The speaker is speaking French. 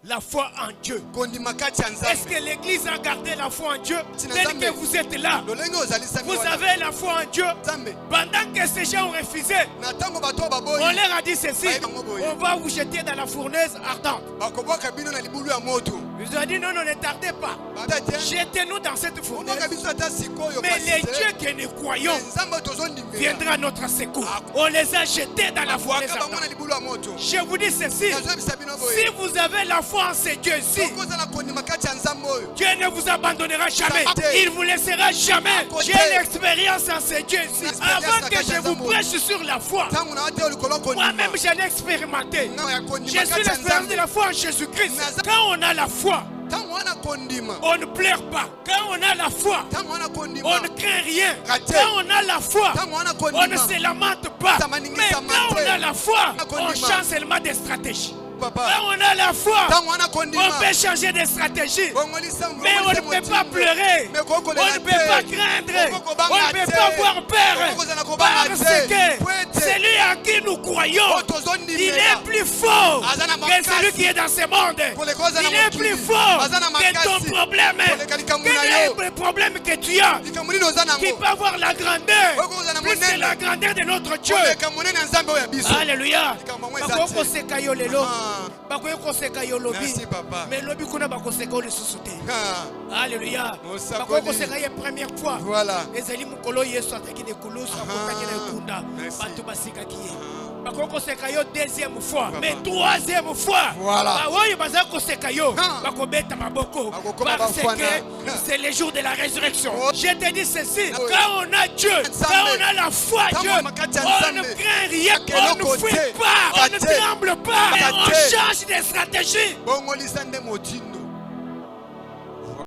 la foi en Dieu. Est-ce que l'église a gardé la foi en Dieu? Tel que vous êtes là, vous avez la foi en Dieu. Pendant que ces gens ont refusé, on leur a dit ceci: on va vous jeter dans la fournaise ardente. Ils ont dit non, ne tardez pas. Jetez-nous dans cette fournaise. Mais les dieux que nous croyons viendra à notre secours. On les a jetés dans la fournaise ardente. Je vous dis ceci: si vous avez la foi en ces dieux-ci, Dieu ne vous abandonnera jamais. Il ne vous laissera jamais. J'ai l'expérience en ces dieux-ci. Avant que je vous prêche sur la foi, moi-même j'en ai expérimenté. Je suis l'expérience de la foi en Jésus-Christ. Quand on a la foi, on ne pleure pas. Quand on a la foi, on ne craint rien. Quand on a la foi, on ne se lamente pas. Mais quand on a la foi, on change seulement des stratégies. Quand on a la foi, on peut changer de stratégie. Mais on ne peut pas pleurer. On ne peut pas craindre. On ne peut pas avoir peur. Parce que celui à qui nous croyons, il est plus fort que celui qui est dans ce monde. Il est plus fort que ton problème. Quel est le problème que tu as qui peut avoir la grandeur, plus que la grandeur de notre Dieu? Alléluia. Merci papa. Mais lobi kuna bakoseka le sous-souté. Alléluia. Bakoseka la première fois. Voilà. Ezali mukolo Yesu ataki de kulusu akotaki na kunda. Batu basika kiye. Bakoseka yo deuxième fois, mais troisième fois. Voilà. Bawoyo bazakoseka yo. Bakobeta maboko. Parce que c'est le jour de la résurrection. Je te dis ceci: quand on a Dieu, quand on a la foi Dieu, on ne craint rien, on ne fuit pas, on ne tremble pas, on change des stratégies.